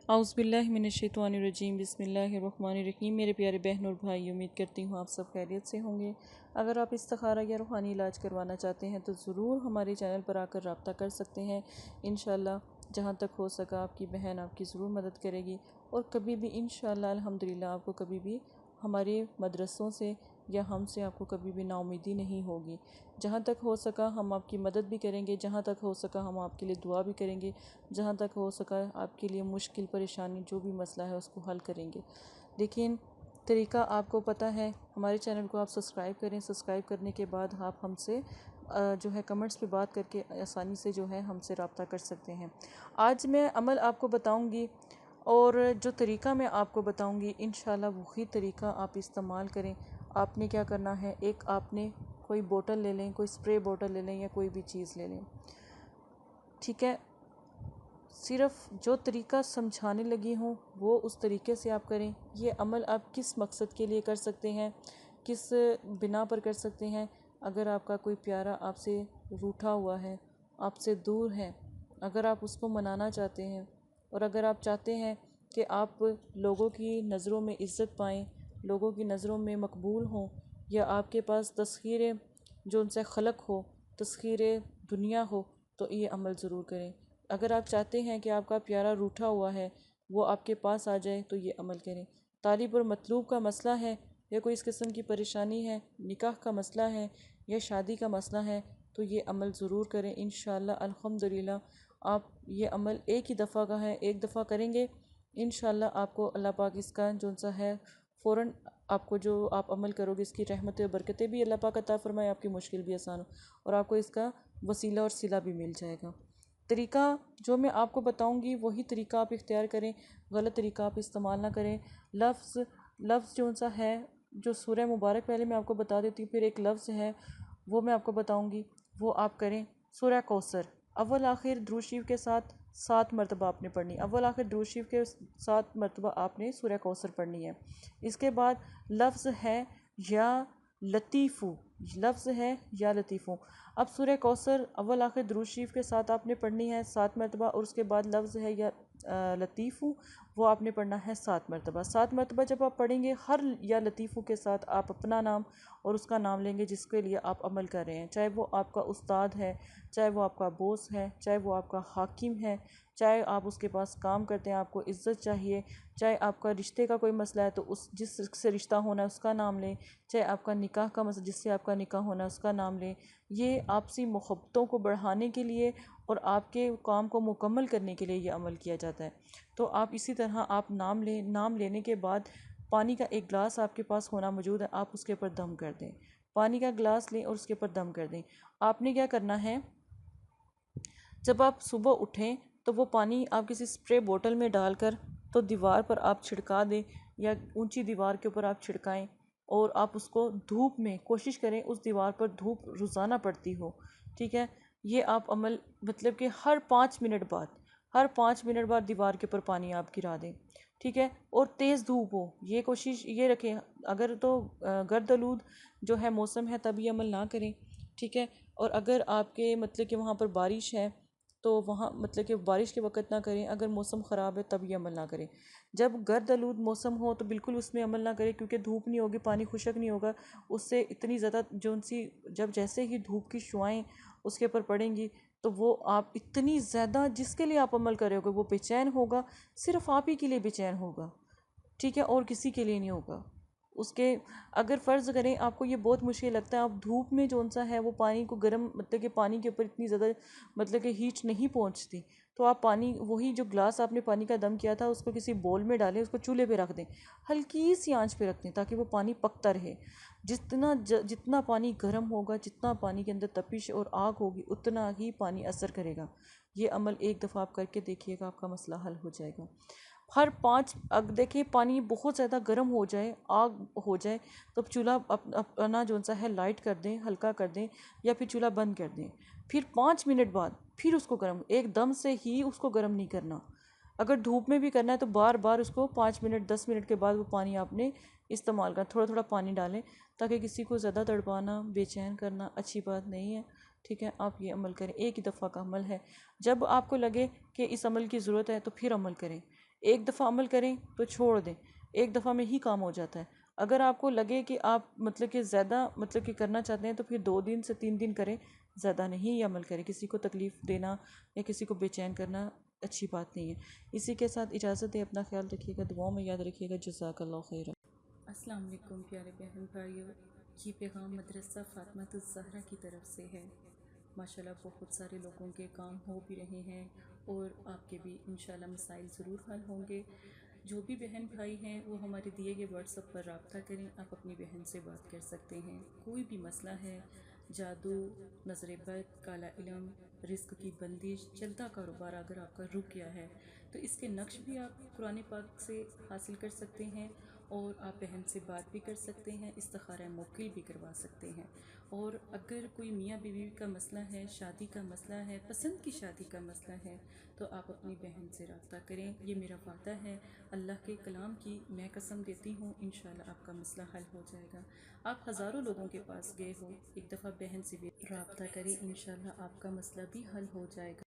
औज़ुबिल्लाहिमिनश्शैतानिर्रजीम बिस्मिल्लाहिर्रहमानिर्रहीम। मेरे प्यारे बहन और भाई, उम्मीद करती हूँ आप सब खैरियत से होंगे। अगर आप इस्तिखारा या रूहानी इलाज करवाना चाहते हैं तो ज़रूर हमारे चैनल पर आकर रब्ता कर सकते हैं। इंशाल्लाह जहाँ तक हो सका आपकी बहन आपकी ज़रूर मदद करेगी। और कभी भी इंशाल्लाह अल्हम्दुलिल्लाह आपको कभी भी हमारे मदरसों से या हमसे आपको कभी भी नाउमीदी नहीं होगी। जहाँ तक हो सका हम आपकी मदद भी करेंगे, जहाँ तक हो सका हम आपके लिए दुआ भी करेंगे, जहाँ तक हो सका आपके लिए मुश्किल परेशानी जो भी मसला है उसको हल करेंगे। लेकिन तरीका आपको पता है। हमारे चैनल को आप सब्सक्राइब करें। सब्सक्राइब करने के बाद आप हमसे जो है कमेंट्स पे बात करके आसानी से जो है हमसे रब्ता कर सकते हैं। आज मैं अमल आपको बताऊंगी और जो तरीका मैं आपको बताऊंगी इंशाल्लाह वही तरीका आप इस्तेमाल करें। आपने क्या करना है, एक आपने कोई बोतल ले लें, कोई स्प्रे बोतल ले लें या कोई भी चीज़ ले लें, ठीक है। सिर्फ जो तरीका समझाने लगी हूँ वो उस तरीके से आप करें। ये अमल आप किस मकसद के लिए कर सकते हैं, किस बिना पर कर सकते हैं। अगर आपका कोई प्यारा आपसे रूठा हुआ है, आपसे दूर है, अगर आप उसको मनाना चाहते हैं और अगर आप चाहते हैं कि आप लोगों की नज़रों में इज़्ज़त पाएँ, लोगों की नज़रों में मकबूल हों, या आपके पास तस्खीरें जो उनसे खलक हो, तस्खीरें दुनिया हो, तो ये अमल ज़रूर करें। अगर आप चाहते हैं कि आपका प्यारा रूठा हुआ है वो आपके पास आ जाए तो ये अमल करें। तालिब और मतलूब का मसला है या कोई इस किस्म की परेशानी है, निकाह का मसला है या शादी का मसला है, तो ये अमल ज़रूर करें। इंशाअल्लाह अल्हम्दुलिल्लाह आप ये अमल एक ही दफ़ा का है, एक दफ़ा करेंगे इंशाअल्लाह आपको अल्लाह पाक इसका जो सा है फ़ौरन आपको जो आप अमल करोगे इसकी रहमतें और बरकतें भी अल्लाह पाक अता फ़रमाए, आपकी मुश्किल भी आसान हो और आपको इसका वसीला और सिला भी मिल जाएगा। तरीका जो मैं आपको बताऊंगी वही तरीका आप इख्तियार करें, गलत तरीका आप इस्तेमाल ना करें। लफ्ज़ लफ्ज़ जो सा है, जो सूरह मुबारक पहले मैं आपको बता देती हूँ, फिर एक लफ्ज़ है वो मैं आपको बताऊंगी, वो आप करें। सूरह कौसर अव्वल आखिर दुरूद शरीफ के साथ 7 मरतबा आपने पढ़नी। अव्वल आखिर दुरूद शरीफ के 7 मरतबा आपने सूरह कौसर पढ़नी है। इसके बाद लफ्ज़ है या लतीफ़ू, लफ्ज़ है या लतीफ़ू। अब सूरह कौसर अव्वल आखिर दुरूद शरीफ के साथ आपने पढ़नी है 7 मरतबा, और उसके बाद लफ्ज़ है या लतीफ़ू वो आपने पढ़ना है 7 मरतबा। 7 मरतबा जब आप पढ़ेंगे, हर या लतीफ़ू के साथ आप अपना नाम और उसका नाम लेंगे जिसके लिए आप अमल कर रहे हैं। चाहे वो आपका उस्ताद है, चाहे वो आपका बॉस है, चाहे वो आपका हाकिम है, चाहे आप उसके पास काम करते हैं, आपको इज़्ज़त चाहिए, चाहे आपका रिश्ते का कोई मसला है तो उस जिससे रिश्ता होना है उसका नाम लें, चाहे आपका निकाह का मसला जिससे आपका निकाह होना है उसका नाम लें। ये आपसी मोहब्बतों को बढ़ाने के लिए और आपके काम को मुकम्मल करने के लिए ये अमल किया जाता है। तो आप इसी तरह आप नाम लें। नाम लेने के बाद पानी का एक गिलास आपके पास होना मौजूद है, आप उसके ऊपर दम कर दें। पानी का गिलास लें और उसके ऊपर दम कर दें। आपने क्या करना है, जब आप सुबह उठें तो वो पानी आप किसी स्प्रे बोतल में डालकर तो दीवार पर आप छिड़का दें, या ऊंची दीवार के ऊपर आप छिड़काएं और आप उसको धूप में कोशिश करें, उस दीवार पर धूप रोज़ाना पड़ती हो, ठीक है। ये आप अमल मतलब कि हर 5 मिनट बाद, हर 5 मिनट बाद दीवार के ऊपर पानी आप गिरा दें, ठीक है। और तेज़ धूप हो, ये कोशिश ये रखें। अगर तो गर्द आलूद जो है मौसम है तब ये अमल ना करें, ठीक है। और अगर आपके मतलब कि वहाँ पर बारिश है तो वहाँ मतलब कि बारिश के वक्त ना करें। अगर मौसम ख़राब है तब ये अमल ना करें। जब गर्द आलूद मौसम हो तो बिल्कुल उसमें अमल ना करें, क्योंकि धूप नहीं होगी, पानी खुशक नहीं होगा, उससे इतनी ज़्यादा जो सी जब जैसे ही धूप की शुआएँ उसके ऊपर पड़ेंगी तो वो आप इतनी ज़्यादा जिसके लिए आप अमल करोगे वो बेचैन होगा, सिर्फ आप ही के लिए बेचैन होगा, ठीक है, और किसी के लिए नहीं होगा। उसके अगर फ़र्ज़ करें आपको ये बहुत मुश्किल लगता है, आप धूप में जो सा है वो पानी को गर्म मतलब कि पानी के ऊपर इतनी ज़्यादा मतलब कि हीट नहीं पहुंचती, तो आप पानी वही जो ग्लास आपने पानी का दम किया था उसको किसी बोल में डालें, उसको चूल्हे पे रख दें, हल्की सी आंच पे रख दें ताकि वो पानी पकता रहे। जितना पानी गर्म होगा, जितना पानी के अंदर तपिश और आग होगी, उतना ही पानी असर करेगा। ये अमल एक दफ़ा आप करके देखिएगा, आपका मसला हल हो जाएगा। हर 5 अग देखिए पानी बहुत ज़्यादा गर्म हो जाए, आग हो जाए, तो चूल्हा अपना जो सा है लाइट कर दें, हल्का कर दें, या फिर चूल्हा बंद कर दें। फिर 5 मिनट बाद फिर उसको गर्म, एकदम से ही उसको गर्म नहीं करना। अगर धूप में भी करना है तो बार बार उसको 5 मिनट 10 मिनट के बाद वो पानी आपने इस्तेमाल करना, थोड़ा थोड़ा पानी डालें, ताकि किसी को ज़्यादा तड़पाना बेचैन करना अच्छी बात नहीं है, ठीक है। आप ये अमल करें, एक ही दफ़ा का अमल है। जब आपको लगे कि इस अमल की ज़रूरत है तो फिर अमल करें। एक दफ़ा अमल करें तो छोड़ दें, एक दफ़ा में ही काम हो जाता है। अगर आपको लगे कि आप मतलब कि ज़्यादा मतलब कि करना चाहते हैं तो फिर 2 दिन से 3 दिन करें, ज़्यादा नहीं ये अमल करें। किसी को तकलीफ़ देना या किसी को बेचैन करना अच्छी बात नहीं है। इसी के साथ इजाज़त है, अपना ख्याल रखिएगा, दुआओं में याद रखिएगा। जज़ाकल्लाह खैर। अस्सलाम वालेकुम प्यारे बहन भाइयों, ये पैगाम मदरसा फ़ातिमातुज़ ज़हरा की तरफ से है। माशाल्लाह बहुत सारे लोगों के काम हो भी रहे हैं और आपके भी इंशाल्लाह मसाइल ज़रूर हल होंगे। जो भी बहन भाई हैं वो हमारे दिए गए व्हाट्सएप पर रब्ता करें। आप अपनी बहन से बात कर सकते हैं। कोई भी मसला है, जादू, नज़र बद, काला इलम, रिस्क की बंदिश, चलता कारोबार अगर आपका रुक गया है तो इसके नक्श भी आप कुरान पाक से हासिल कर सकते हैं और आप बहन से बात भी कर सकते हैं, इस्तिखारा मुवक्किल भी करवा सकते हैं। और अगर कोई मियाँ बीवी का मसला है, शादी का मसला है, पसंद की शादी का मसला है, तो आप अपनी बहन से रब्ता करें। ये मेरा वादा है, अल्लाह के कलाम की मैं कसम देती हूँ, इंशाल्लाह आपका मसला हल हो जाएगा। आप हज़ारों लोगों के पास गए हो, एक दफ़ा बहन से भी रब्ता करें, इंशाल्लाह आपका मसला भी हल हो जाएगा।